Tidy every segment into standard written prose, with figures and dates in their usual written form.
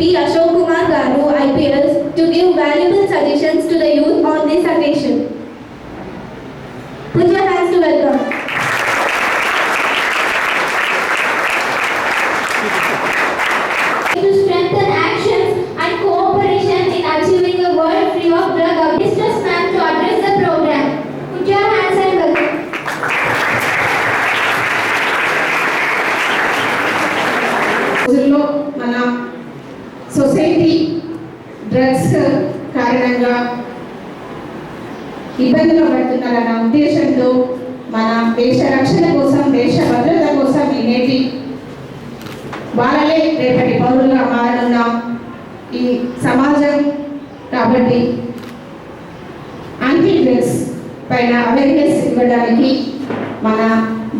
P. Ashok Kumar Garu, IPS, to give valuable suggestions to the youth on this occasion. Put your hands to welcome. To strengthen actions and cooperation in achieving a world free of drug abuse, man to address the program. Put your hands and welcome. రోజుల్లో మన society drugs కారణంగా ఇబ్బందులు పడుతున్నారన్న ఉద్దేశంతో మన దేశ రక్షణ కోసం, దేశ భద్రత కోసం నేటి వాళ్ళే రేపటి పౌరులుగా మారనున్న ఈ సమాజం కాబట్టి యాంటీ డ్రగ్స్ పైన అవేర్నెస్ ఇవ్వడానికి మన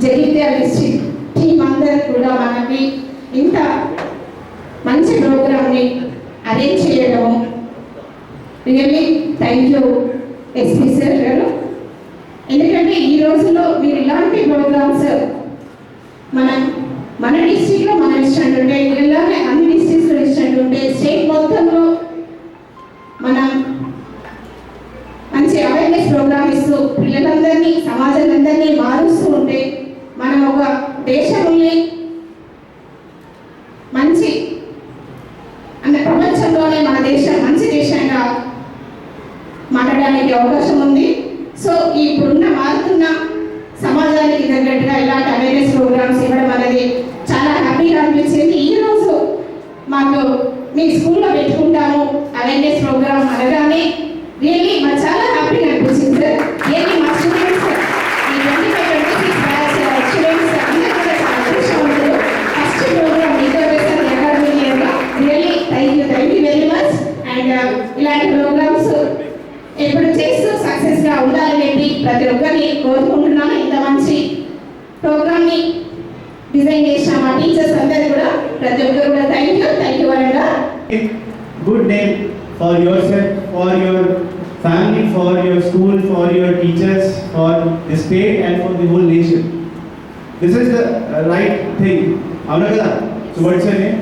జగిత్యాల డిస్ట్రిక్ట్ టీం అందరూ కూడా మనకి ఇంత మంచి ప్రోగ్రామ్ని అరేంజ్ చేయడము really thank you SP sir గారు. ఎందుకంటే ఈ రోజుల్లో మీరు ఇలాంటి ప్రోగ్రామ్స్ మన డిస్ట్రిక్ట్లో మన ఇన్స్టెంట్ ఉంటే, ఇలాగే అన్ని డిస్ట్రిక్ట్స్లో ఇన్స్టెంట్ ఉంటే, స్టేట్ మొత్తంలో మనం మంచి అవేర్నెస్ ప్రోగ్రామ్ ఇస్తూ పిల్లలందరినీ, సమాజాలందరినీ మారుస్తూ ఉంటే మనం ఒక దేశంలో మంచి అన్న ప్రపంచంలోనే మన దేశం మంచి దేశంగా మాట్లాడడానికి అవకాశం ఉంది. సో ఇప్పుడున్న మారుతున్న సమాజానికి తగ్గట్టుగా ఇలాంటి అవేర్నెస్ ప్రోగ్రామ్స్ ఇవ్వడం అనేది చాలా హ్యాపీగా అనిపించింది. ఈరోజు మాకు మీ స్కూల్లో పెట్టుకుంటాము అవేర్నెస్ ప్రోగ్రామ్ అనగానే రియల్లీ మాకు చాలా హ్యాపీగా అనిపించింది సార్. రియల్లీ మా స్టూడెంట్స్ ఈ 25-26 బ్యాచ్ స్టూడెంట్స్ అందరూ కూడా చాలా అదృష్టం ఉంటారు. ఫస్ట్ ప్రోగ్రామ్ ఇంటర్నేషనల్ అకాడమీ ఇయర్లో really thank you very much. And ఇలాంటి ప్రోగ్రామ్స్ ఎప్పుడు చేస్తూ సక్సెస్గా ఉండాలని చెప్పి ప్రతి ఒక్కరిని కోరుకుంటున్నాను. ఇంత మంచి ప్రోగ్రామ్ని డిజైన్ చేసిన మా టీచర్స్ అందరూ కూడా ప్రతి ఒక్కరు కూడా థ్యాంక్ యూ వరంగా. Good name for yourself, for your family, for your school, for your teachers, for the state and for the whole nation. This is the right thing. Avana, so what's your name?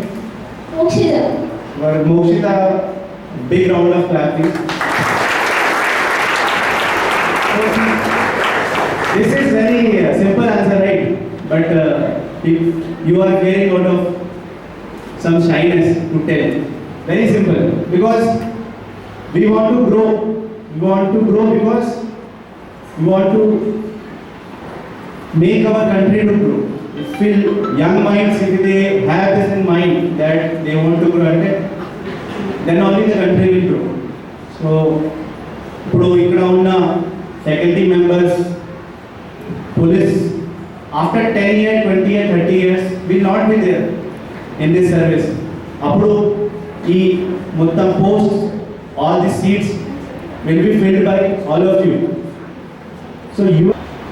Mokshita. Mokshita, big round of clapping. This is very simple answer, right? But if you are getting out of some shyness to tell, very simple. Because we want to grow. We want to grow because we want to make our country to grow. If young minds, if they have this in mind that they want to grow, then only the country will grow. So, ఇప్పుడు ఇక్కడ ఉన్న faculty members, police, after 10 years, 20 years, 30 years, will not be there in this service. Appudu ee mottam posts, all the seats will be filled by all of you. So you,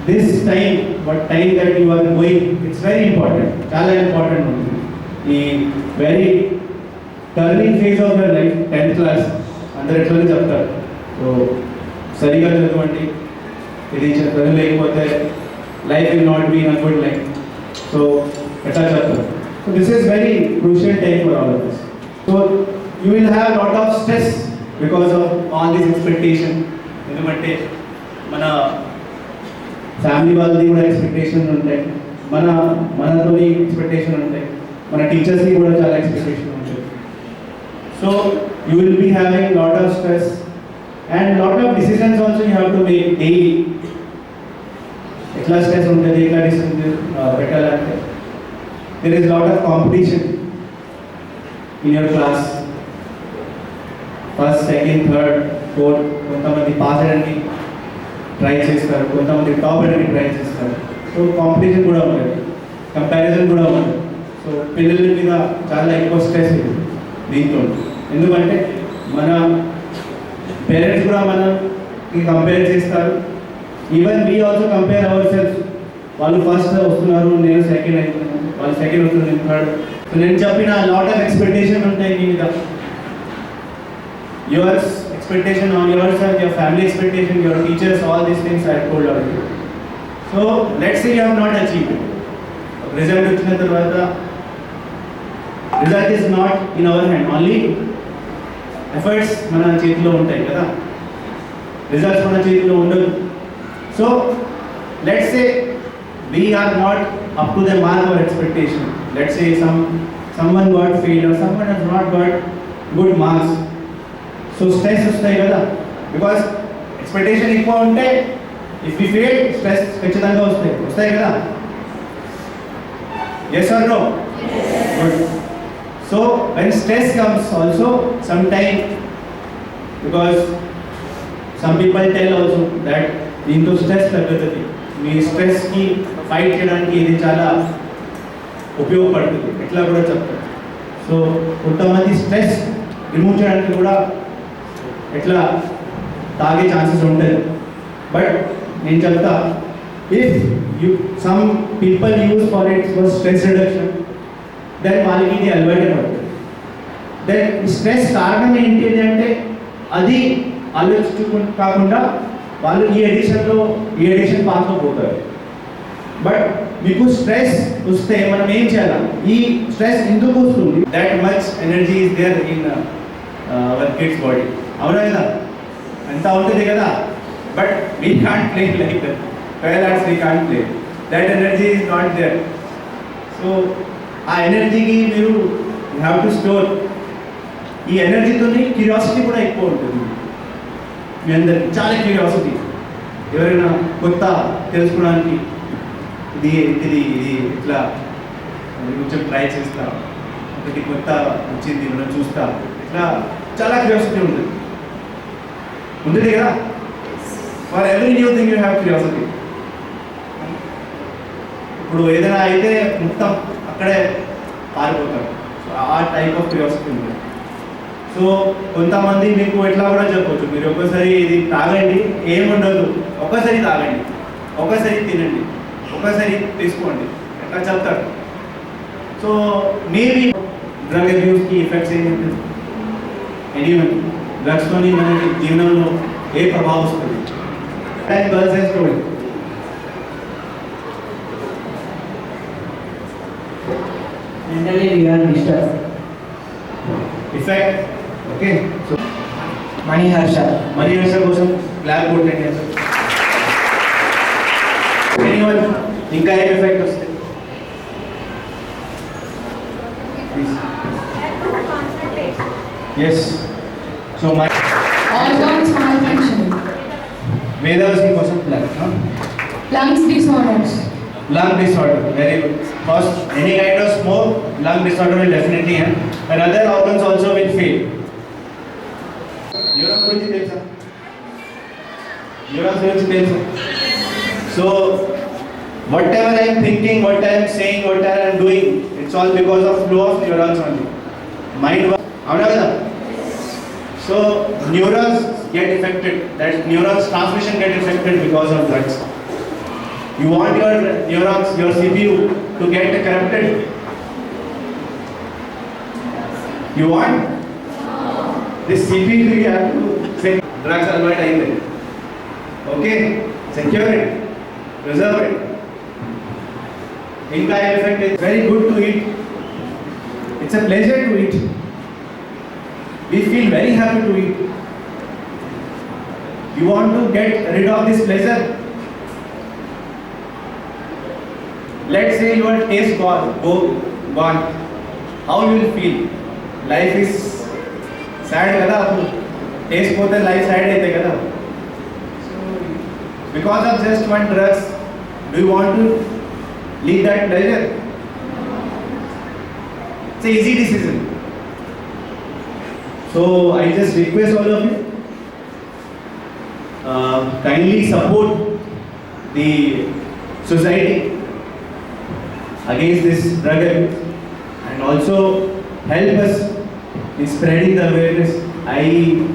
this time, what time that you are going, it's very important. Chala important undi. The very turning phase of your life, 10th class, అందరూ ఎట్లా చెప్తారు. So సరిగా చదవండి, ఇది చదవలేకపోతే life will not be in a good life. So etla chapter. So this is very crucial time for all of us. So you will have lot of stress because of all this expectation. ఎందుకంటే మన family వాళ్ళది కూడా expectation ఉంటాయి, మనతోని expectation ఉంటాయి, మన టీచర్స్కి కూడా చాలా ఎక్స్పెక్టేషన్ ఉంటాయి. So you will be having lot of stress and lot of decisions also you have to make daily. ఎట్లా స్ట్రెస్ ఉంటుంది, ఎట్లా డిసిషన్ పెట్టాలంటే there is lot of competition in your class, first, second, third, fourth. కొంతమంది pass అయ్యడానికి try చేస్తారు, కొంతమంది top అయ్యడానికి try చేస్తారు. So competition కూడా ఉంటుంది, కంపారిజన్ కూడా ఉంటుంది. సో పిల్లల మీద చాలా ఎక్కువ స్ట్రెస్ ఇది దీంతో. ఎందుకంటే మన పేరెంట్స్ కూడా మనకి కంపేర్ చేస్తారు. Even we also compare our self. వాళ్ళు ఫస్ట్ వస్తున్నారు, నేను సెకండ్ అవుతున్నాను, వాళ్ళు సెకండ్ వస్తున్నారు, నేను థర్డ్. సో నేను చెప్పిన లాట్ ఆఫ్ ఎక్స్పెక్టేషన్ ఉంటాయి మీ మీద. Your expectation on your self, your family expectation, your teachers, all these things I told already. So let's say you have not achieved. Result వచ్చిన తర్వాత result is not in our hand, only efforts మన చేతిలో ఉంటాయి కదా, results మన చేతిలో ఉండదు. So let's say we are not up to the mark of expectation. Let's say someone got failed or someone has not got good marks. So stress వస్తాయి కదా, because expectation ఎక్కువ ఉంటే ఇఫ్ వి ఫెయిల్ స్ట్రెస్ ఖచ్చితంగా వస్తాయి కదా. Yes or no? Yes. Good. So when stress comes also sometime, because some people tell also that దీంతో stress తగ్గుతుంది, మీ స్ట్రెస్కి fight చేయడానికి ఇది చాలా ఉపయోగపడుతుంది ఎట్లా కూడా చెప్తారు. సో కొంతమంది స్ట్రెస్ రిమూవ్ చేయడానికి కూడా ఎట్లా తాగే ఛాన్సెస్ ఉంటుంది. బట్ నేను చెప్తా, if you some people use for it for stress reduction, then వాళ్ళకి ఇది అలవాటు పడుతుంది. దెన్ స్ట్రెస్ కారణం ఏంటి అంటే అది కాకుండా వాళ్ళు ఈ ఎడిషన్ పాత్ర పోతారు. బట్ మీకు స్ట్రెస్ వస్తే మనం ఏం చేయాలి, ఈ స్ట్రెస్ ఎందుకు వస్తుంది, that much energy is there in our kids body, అవునా కదా, అంత ఉంటుంది కదా. But we can't play like that, parents we can't play, that energy is not there. So ఆ ఎనర్జీకి మీరు యూ హ్యావ్ టు స్టోర్. ఈ ఎనర్జీతోని క్యూరియాసిటీ కూడా ఎక్కువ ఉంటుంది మీ అందరికి, చాలా క్యూరియాసిటీ. ఎవరైనా కొత్త తెలుసుకోవడానికి ఇది ఇట్లా కొంచెం ట్రై చేస్తా, ఒకటి కొత్త వచ్చింది మనం చూస్తా, ఇట్లా చాలా క్యూరియాసిటీ ఉంటుంది కదా. For every new thing you have curiosity. ఇప్పుడు ఏదైనా అయితే మొత్తం అక్కడే పారిపోతారు. సో ఆ టైప్ ఆఫ్ క్యూరియాసిటీ ఉంటుంది. సో కొంతమంది మీకు ఎట్లా కూడా చెప్పవచ్చు, మీరు ఒకసారి ఇది తాగండి ఏముండదు, ఒకసారి తాగండి, ఒకసారి తినండి, ఒకసారి తీసుకోండి ఎట్లా చెప్తారు. సో మేబీ డ్రగ్ అబ్యూస్కి ఎఫెక్ట్స్ ఏంటంటే ఎనీవన్ డ్రగ్స్తోని మన జీవనంలో ఏ ప్రభావం వస్తుంది. And girls he's told mentally we are disturbed. effect. Okay, so Mani Harsha. కోసం క్లాప్ కొట్టండి. ఎనీవన్ ఇంకా ఏం ఎఫెక్ట్ వస్తాయి? Yes. So my Organs malfunction. మేధావి కోసం clap. Lungs disorders. Lung disorder, very good. First, any kind of smoke, lung disorder will definitely have, and other organs also will fail. Neurons gurinchi telusa? Neurons gurinchi telusa? So, whatever I am thinking, what I am saying, what I am doing, it's all because of flow of neurons only. Mind, avuna kada? So, neurons get affected. That neurons transmission get affected because of drugs. You want your neurons, your CPU to get corrupted? You want? This CPU you have to say drugs are not either. Okay? Secure it. Preserve it. Inka effect is very good to eat. It's a pleasure to eat. We feel very happy to eat. You want to get rid of this pleasure? Let's say your taste gone. How you will feel? Life is sad kada. Taste pote life sad aithe kada. Because of just one drugs, do you want to leave that pleasure? It's an easy decision. So I just request all of you, kindly support the society against this drug abuse, and also help us in spreading the awareness. I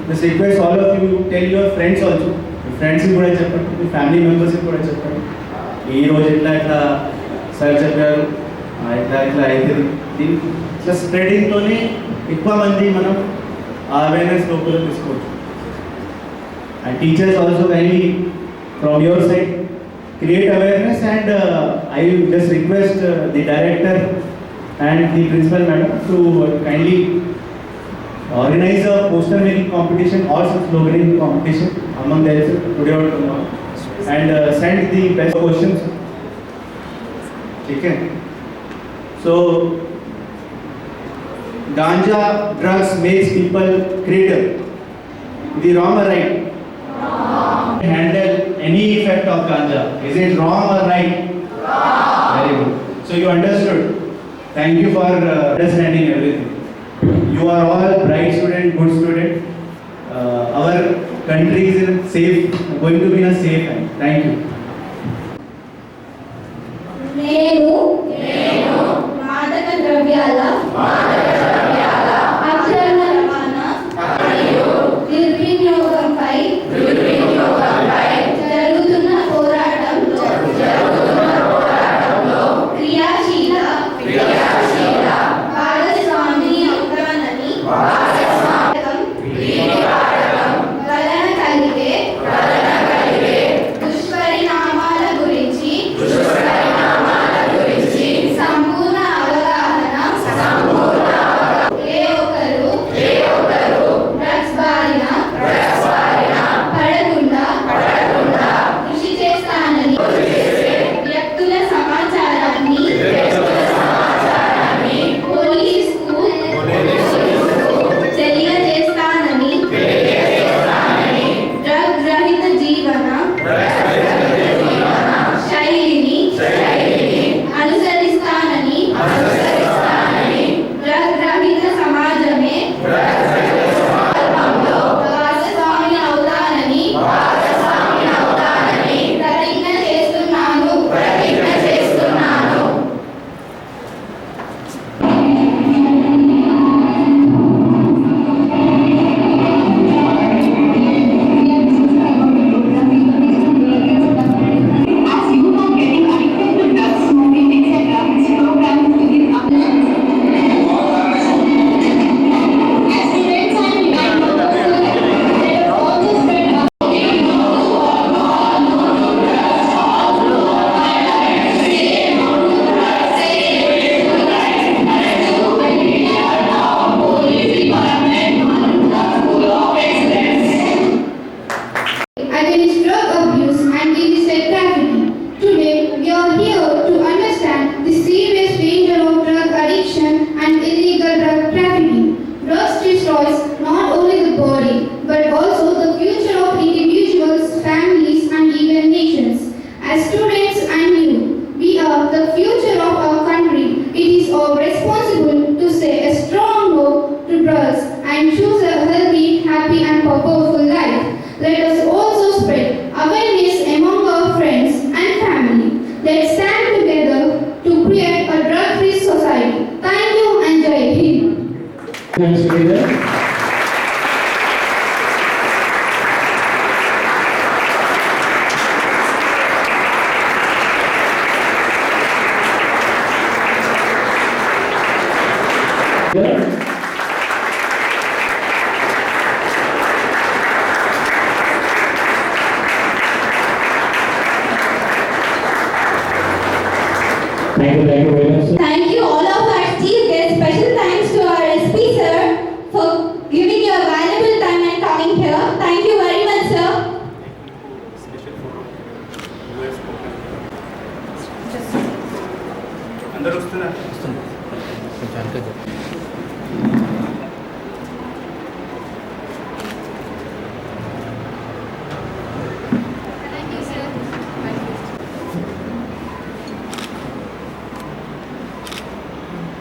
just request all of you to tell your friends also. Your friends kuda cheppandi, your family members kuda cheppandi. Ee roju itla sir chepparu, itla aitindi. Itla spreading tone ekkuva mandi manam awareness lokula teesukochu. And teachers also kindly from your side create awareness, and I just request the director and the principal madam to kindly organize a poster making competition or some sloganing competition among themselves today or tomorrow, and send the best questions. Okay. So ganja drugs makes people creative. Is it wrong or right? Handle any effect of ganja. Is it wrong or right? Wrong. Very good. So you understood. Thank you for understanding everything. You are all bright student, good student. Our country is going to be in a safe hand. Thank you. నేను మాదక ద్రవ్యాల అక్రమ రవాణా దుర్వినియోగంపై జరుగుతున్న పోరాటంలో క్రియాశీల భాగస్వామి అవుతానని వలన కలిగే దుష్పరిణామాల గురించి సంపూర్ణ అవగాహన ఏ ఒక్కరు డ్రగ్స్ బారిన పడకుండా కృషి చేస్తానని వ్యక్తుల సమాచారాన్ని పోలీసుకు తెలియజేస్తానని డ్రగ్ రహిత జీవన శైలిని అనుసరిస్తానని డ్రగ్ రహిత సమాజమే భాగస్వామి అవుతానని ప్రతిజ్ఞ చేస్తున్నాను. As you are getting addicted to drugs, smoking, etc., this program is up. As students and young people, they are also spread out. Against drug abuse and illicit trafficking. Today, we are here to understand the serious danger of drug addiction and illegal drug trafficking. Drugs destroys not only the body, but also the future of individuals, families, and even nations. As students and youth, we are the future of our country. It is our responsibility to say a strong no to drugs and choose a healthy, happy, and purposeful life. Let us also spread awareness among our friends and family. Let's stand together to create a drug-free society. Thank you and Jai Hind. Thanks, Peter. Thank you very much, sir. Thank you all of our chief guests. Special thanks to our SP sir for giving your valuable time and coming here. Thank you very much, sir. అందరూ వస్తున్నారు.